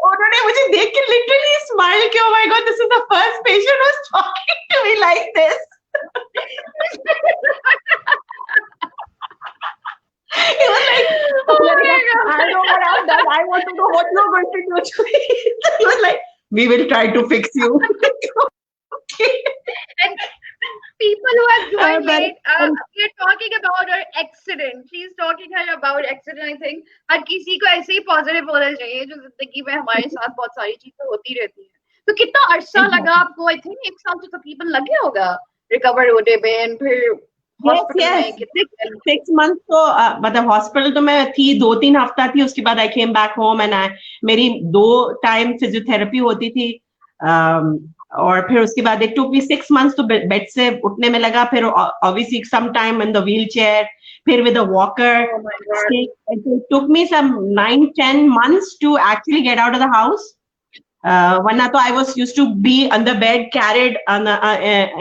उन्होंने मुझे देख के literally smile कि oh my God, this is the first patient who's talking to me like this. He was like, Oh my God. I know what I've done. I want to know what you're going to do to me. He was like, we will try to fix you. Okay. And people who have joined but- late, we're talking about her accident. She's talking her about accident. I think हर किसी को ऐसे ही positive होना चाहिए जो जिंदगी में हमारे साथ बहुत सारी चीजें होती रहती हैं. तो कितना अरसा लगा आपको? I think 1 साल तो तकरीबन लग गया होगा रिकवर होने में and फिर हॉस्पिटल में कितने 6 months तो मतलब हॉस्पिटल तो मैं थी 2-3 हफ्ता थी उसके बाद आई केम बैक होम एंड मेरी 2 टाइम फिजियोथेरेपी होती थी और फिर उसके बाद इट टुक मी 6 months तो बेड से उठने में लगा फिर obviously some time in the wheelchair फिर with a walker it took me some 9-10 months to actually get out of the house वरना तो I was used to be on the bed carried on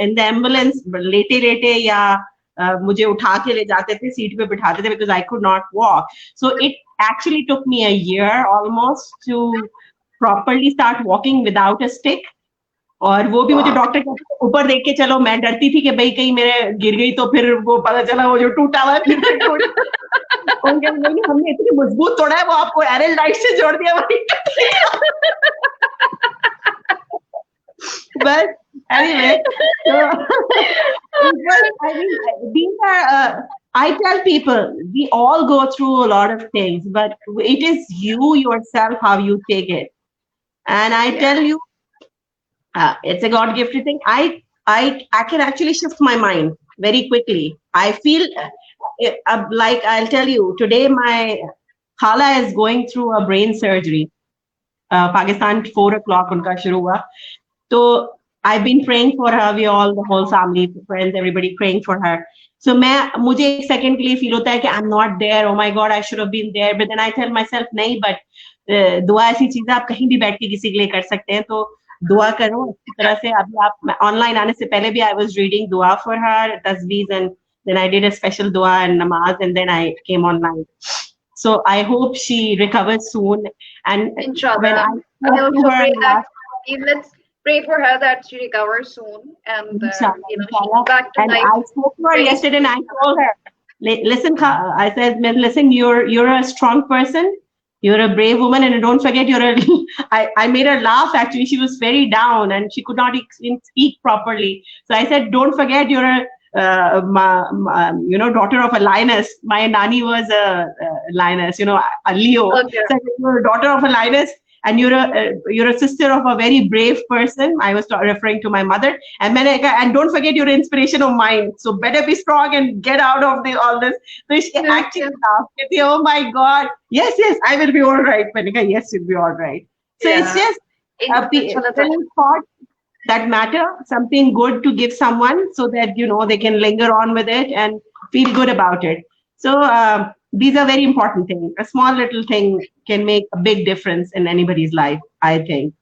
in the ambulance लेटे लेटे या मुझे उठा के ले जाते थे सीट पे बिठाते थे because I could not walk so it actually took me a year almost to properly start walking without a stick और वो भी मुझे डॉक्टर कहते ऊपर देख के चलो मैं डरती थी कि भाई कहीं मेरे गिर गई तो फिर वो पता चला वो जो टूटा हुआ फिर से टूट नहीं हमने इतनी मजबूत तोड़ा है वो आपको एरल लाइट से जोड़ दिया but anyway so I mean these are I tell people we all go through a lot of things but it is you yourself how you take it and I tell you it's a God gifted thing I can actually shift my mind very quickly I feel like I'll tell you today my khala is going through a brain surgery Pakistan 4 o'clock उनका शुरू हुआ So I've been praying for her. We all, the whole family, friends, everybody praying for her. So मुझे एक second के लिए feel होता है कि I'm not there. Oh my God, I should have been there. But then I tell myself नहीं, but दुआ ऐसी चीज है आप कहीं भी बैठ के किसी के लिए कर सकते हैं. तो दुआ करो अच्छी तरह से. अभी आप online आने से पहले भी I was reading dua for her, tasveez, and then I did a special dua and namaz, and then I came online. So I hope she recovers soon. And when I Inshallah. I spoke to also her pray that last, let's pray for her that she recovers soon and inshallah, she's inshallah. back to And life I spoke to her very yesterday, and soon. I told her, listen, I said, "Man, listen, you're a strong person. You're a brave woman, and don't forget you're a." I made her laugh. Actually, she was very down and she could not even speak properly. So I said, "Don't forget you're a." Daughter of a lioness. My nanny was a lioness, a Leo. Okay. So you're a daughter of a lioness, and you're a sister of a very brave person. I was referring to my mother, and don't forget you're an inspiration of mine. So better be strong and get out of all this. So she Yes, actually yes, laughed at me. Oh my God! Yes, yes, I will be all right, Manika. Yes, you'll be all right. So it's yeah. just Inshallah. little thought that matter, something good to give someone so that they can linger on with it and feel good about it. So these are very important things. A small little thing can make a big difference in anybody's life, I think.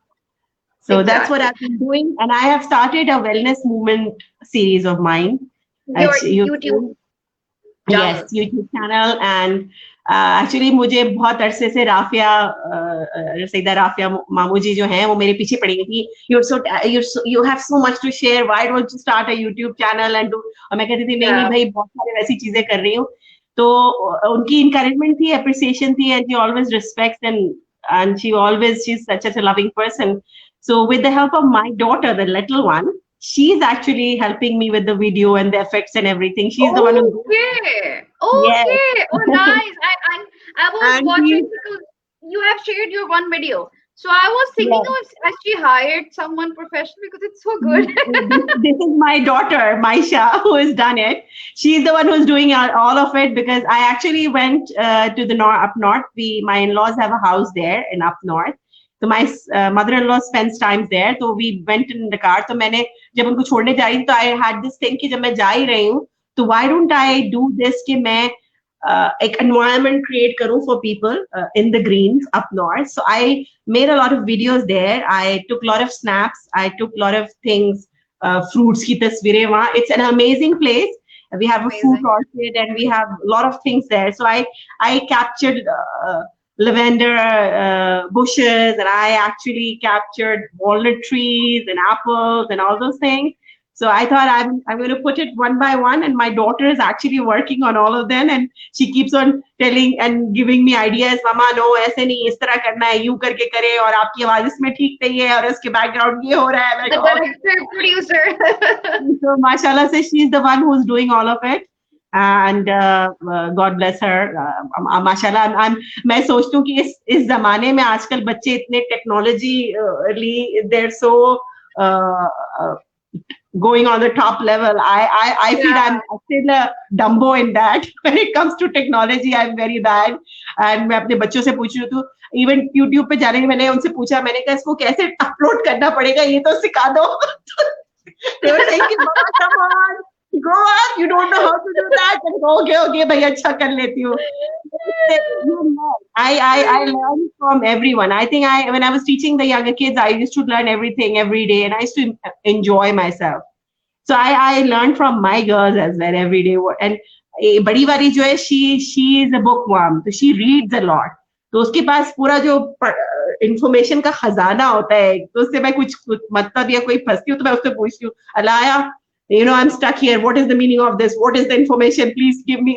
So that's what Exactly. I've been doing, and I have started a wellness movement series of mine. Your You've YouTube seen. Yes, channel. YouTube channel. And actually मुझे बहुत अरसे से राफिया रसीदा राफिया मामू जी जो हैं वो मेरे पीछे पड़ी हुई थी. You have so much to share. Why don't you start a YouTube channel and do? और मैं कहती थी नहीं नहीं Yeah. भाई बहुत सारी वैसी चीजें कर रही हूँ. तो उनकी encouragement थी, appreciation थी, and she always respects and she's such a loving person. So with the help of my daughter, the little one, she's actually helping me with the video and the effects and everything. She's the one who. Okay. Yes. Okay. Oh, nice. I was And watching he, because you have shared your one video. So I was thinking, yes, oh, has she hired someone professional because it's so good. this is my daughter, Maisha, who has done it. She's the one who's doing all of it because I actually went to the up north. My in-laws have a house there in up north. So my mother-in-law spends time there. So we went in the car. So मैंने जब उनको छोड़ने जा रही थी, तो I had this thing कि जब मैं जा ही रही हूँ, तो why don't I do this कि मैं एक environment create करूँ for people in the greens up north. So I made a lot of videos there. I took a lot of snaps. I took a lot of things, fruits की तस्वीरें वहाँ. It's an amazing place. We have a fruit Amazing. orchard and we have a lot of things there. So I captured lavender bushes, and I actually captured walnut trees and apples and all those things. So I thought I'm going to put it one by one, and my daughter is actually working on all of them, and she keeps on telling and giving me ideas. Mama, no, ऐसे नहीं, इस तरह करना है, यूं करके करे, और आपकी आवाज इसमें ठीक नहीं है, और इसके background ये हो रहा है. The director, producer. So mashallah, so she's the one who's doing all of it, and God bless her. Mashallah, मैं सोचती हूँ कि इस जमाने में आजकल बच्चे इतने technology they're so going on the top level. I feel Yeah. I'm still a Dumbo in that. When it comes to technology, I'm very bad. And मैं अपने बच्चों से पूछ रही हूँ, तो इवन YouTube पे जाने के मैंने उनसे पूछा, मैंने कहा इसको कैसे अपलोड करना पड़ेगा, ये तो सिखा दो. They were saying, Mama, come on, go on, you don't know how to do that. And okay, भैया अच्छा कर लेती हूँ. I learn from everyone. I think when I was teaching the younger kids, I used to learn everything every day, and I used to enjoy myself. So I learned from my girls as well every day. And बड़ी वाली जो है, she is a bookworm, so she reads a lot. तो उसके पास पूरा जो information का खजाना होता है, तो उससे मैं कुछ मतलब या कोई फंसती हूँ तो मैं उससे पूछती हूँ, Alaya, I'm stuck here, what is the meaning of this, what is the information, please give me.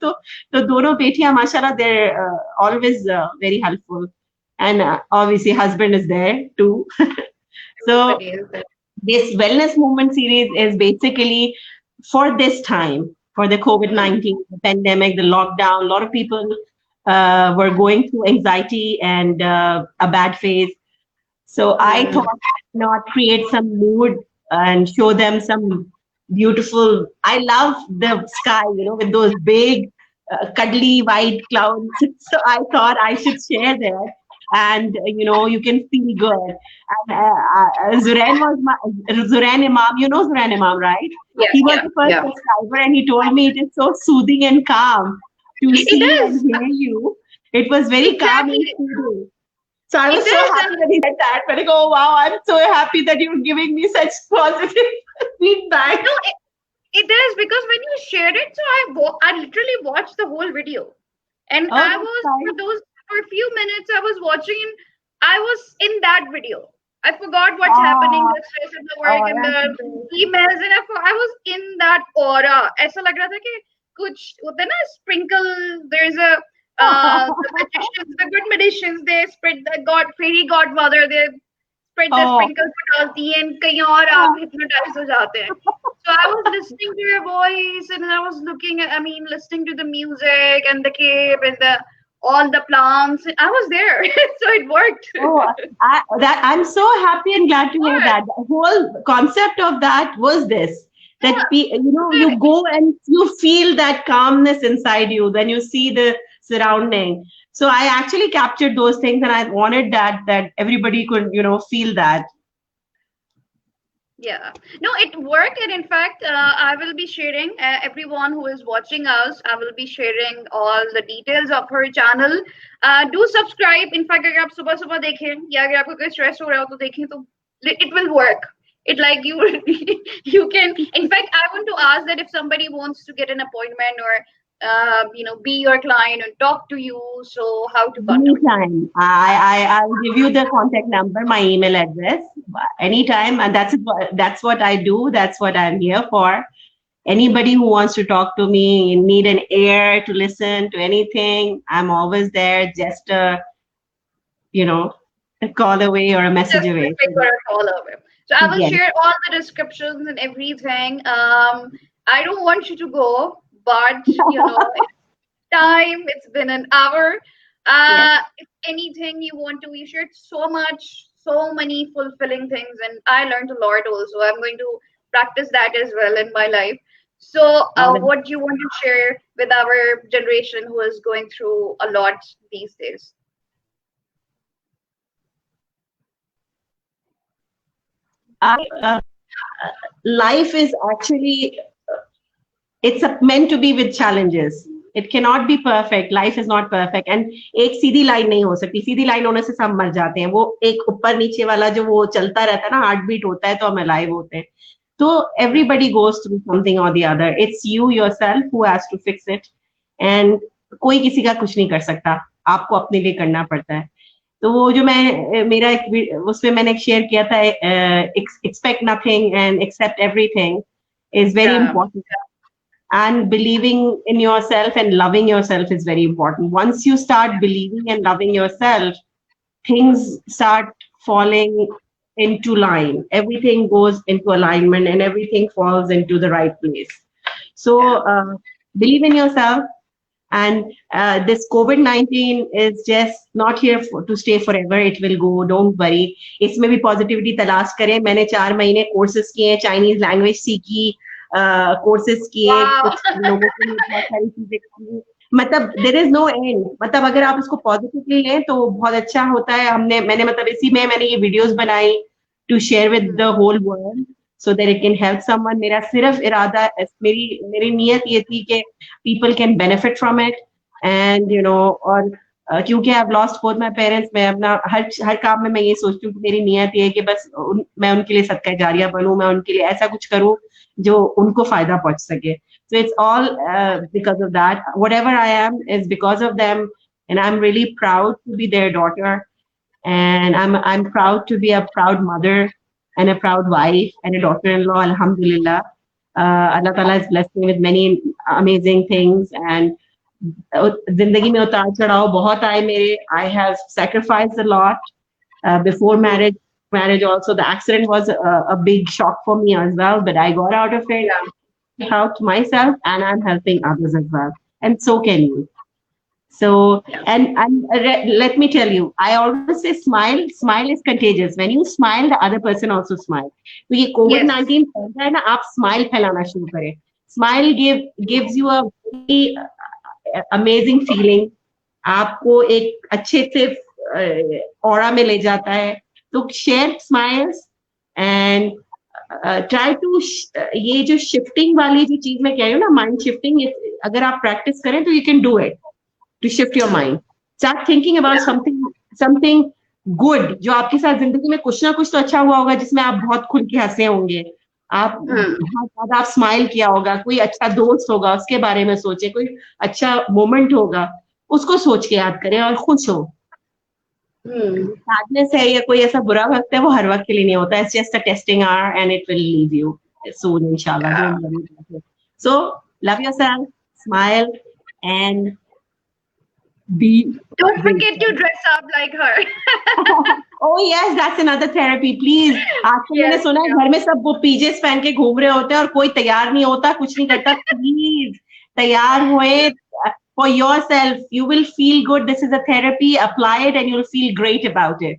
तो दोनों बेटियां माशाल्लाह, they're always very helpful, and obviously husband is there too. So Everybody is there. this wellness movement series is basically for this time, for the COVID-19 pandemic, the lockdown. A lot of people were going through anxiety and a bad phase. So I thought, why not create some mood and show them some beautiful. I love the sky, with those big, cuddly white clouds. So I thought I should share that. and you can feel good. And Zuran Imam, you know Zuran Imam, right? Yeah, He was yeah, the first yeah. subscriber, and he told me it is so soothing and calm to It see and does. hear you. It was very calm and Exactly. soothing. So I It was so does. happy that he said that. But I go, wow, I'm so happy that you're giving me such positive feedback. No, it is because when you shared it, so I literally watched the whole video, and Oh, I that's was fine. for a few minutes I was watching, and I was in that video. I forgot what's happening, Ah, the stress of the work oh, and that's the great. emails, and I was in that aura. ऐसा लग रहा था कि कुछ होता है ना sprinkle. There's a the magicians, the good magicians, they spread the fairy godmother. They spread the Oh, sprinkles को डालती हैं and कहीं और आप hypnotize हो जाते हैं. So I was listening to your voice and I was listening to the music and the cape and the all the plants. I was there, so it worked. oh, I'm so happy and glad to hear What? that. The whole concept of that was this, that Yeah. you go and you feel that calmness inside you when you see the surrounding. So I actually captured those things, and I wanted that everybody could feel that. Yeah, no, it worked, and in fact, I will be sharing everyone who is watching us. I will be sharing all the details of her channel. Do subscribe. In fact, अगर आप सुबह सुबह देखें या अगर आपको कोई stress हो रहा हो तो देखें तो it will work. It like you you can. In fact, I want to ask that if somebody wants to get an appointment or be your client and talk to you, so how to contact you? Anytime. I'll give you the contact number, my email address, anytime, and that's what I do. That's what I'm here for. Anybody who wants to talk to me, need an ear to listen to anything, I'm always there. Just you know, a call away or a message Just away. a or a call away. So I will Yes. share all the descriptions and everything. I don't want you to go, but it's time. It's been an hour. Yes. If anything you want to, you shared so much, so many fulfilling things, and I learned a lot also. I'm going to practice that as well in my life. So, All the- what do you want to share with our generation who is going through a lot these days? I, life is actually meant to be with challenges. It cannot be perfect. Life is not perfect. And एक सीधी line नहीं हो सकती. सीधी line होने से सब मर जाते हैं. वो एक ऊपर नीचे वाला जो वो चलता रहता है ना, हार्ट बीट होता है तो हम alive होते हैं. So everybody goes through something or the other. It's you yourself who has to fix it. And कोई किसी का कुछ नहीं कर सकता. आपको अपने लिए करना पड़ता है. तो वो जो मैं मेरा उसमें मैंने शेयर किया था, expect nothing and accept everything is very Yeah. important. And believing in yourself and loving yourself is very important. Once you start believing and loving yourself, things start falling into line. Everything goes into alignment and everything falls into the right place. So believe in yourself. And this COVID-19 is just not here to stay forever. It will go. Don't worry. इसमें भी positivity तलाश करें. मैंने 4 महीने courses किए, Chinese language सीखी, courses किए, Wow. कुछ लोगों के लिए बहुत सारी चीजें की. मतलब there is no end. मतलब अगर आप इसको positively लें तो बहुत अच्छा होता है. मैंने मतलब इसी में मैंने ये videos बनाई to share with the whole world so that it can help someone. मेरा सिर्फ इरादा, मेरी नीयत ये थी कि people can benefit from it. And और क्योंकि I've lost both my parents, मैं अपना हर काम में मैं ये सोचती हूँ कि मेरी नीयत ये है कि बस मैं उनके लिए सदका जारिया बनूं, मैं उनके लिए ऐसा कुछ करूं जो उनको फायदा पहुंच सके. So it's all because of that. Whatever I am is because of them, and I'm really proud to be their daughter, and I'm proud to be a proud mother and a proud wife and a daughter-in-law. Alhamdulillah. Allah Ta'ala has blessed me with many amazing things, and जिंदगी में उतार चढ़ाव बहुत आए मेरे. I have sacrificed a lot before marriage. Marriage also, the accident was a big shock for me as well, but I got out of it. I helped myself, and I'm helping others as well, and so can you. So, and let me tell you, I always say smile is contagious. When you smile, the other person also smiles. तो ये COVID-19 फैलता है ना, आप smile फैलाना शुरू करें. Smile gives you a very amazing feeling. आपको एक अच्छे से ऑरा में ले जाता है. तो share smiles and try to, ये जो शिफ्टिंग वाली जो चीज मैं कह रही हूँ ना, माइंड शिफ्टिंग, अगर आप प्रैक्टिस करें तो you can do it to shift your mind. Start thinking about something good, जो आपके साथ जिंदगी में कुछ ना कुछ तो अच्छा हुआ होगा, जिसमें आप बहुत खुल के हंसे होंगे, आप बहुत ज्यादा आप स्माइल किया होगा, कोई अच्छा दोस्त होगा उसके बारे में सोचे, कोई अच्छा मोमेंट होगा उसको सोच के याद करें और खुश हो. सैडनेस है या कोई ऐसा बुरा वक्त है, वो हर वक्त के लिए नहीं होता. It's just a testing our and it will leave you soon inshallah. Don't worry about it. So love yourself, smile and be Don't forget to grateful. dress up like her. Oh yes, that's another therapy. Please, आजकल मैंने Yes, सुना है yeah. घर में सब वो PJs पहन के घूम रहे होते हैं और कोई तैयार नहीं होता, कुछ नहीं करता. प्लीज तैयार हुए. For yourself, you will feel good. This is a therapy. Apply it and you'll feel great about it.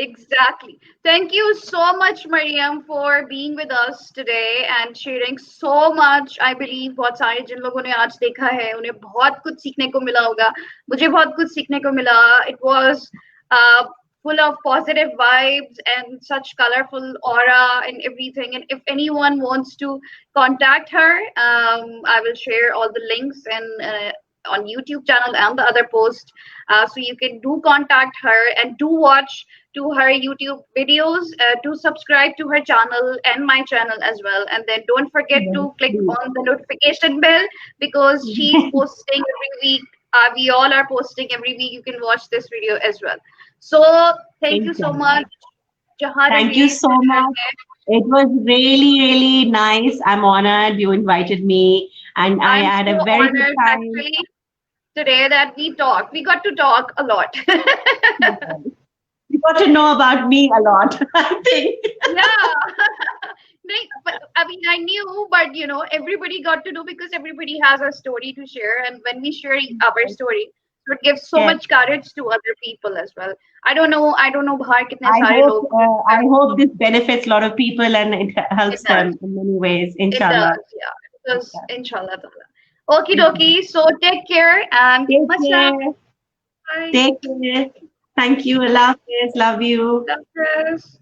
Exactly. Thank you so much, Mariam, for being with us today and sharing so much. I believe बहुत सारे जिन लोगों ने आज देखा है उन्हें बहुत कुछ सीखने को मिला होगा. मुझे बहुत कुछ सीखने को मिला. It was uh, full of positive vibes and such colorful aura and everything. And if anyone wants to contact her, I will share all the links and on YouTube channel and the other post, so you can do contact her and do watch to her YouTube videos, to subscribe to her channel and my channel as well. And then don't forget to click on the notification bell because she's posting every week. We all are posting every week. You can watch this video as well. So thank you so much. Thank you so much. It was really, really nice. I'm honored you invited me, and I I'm had so a very good honored time. actually today that we talked. We got to talk a lot. You got to know about me a lot, I think. Yeah. But I mean, I knew, but everybody got to know because everybody has a story to share, and when we share our story, it gives so Yes. much courage to other people as well. I don't know bahar kitne I sare hope log. I hope this benefits a lot of people and it It helps does. them in many ways. It Inshallah. does. Yeah. It does. Inshallah. Okie dokie. So take care and Take much love. care. Bye. Take care. Thank you. Allah Hafiz. Love you. Love, Chris.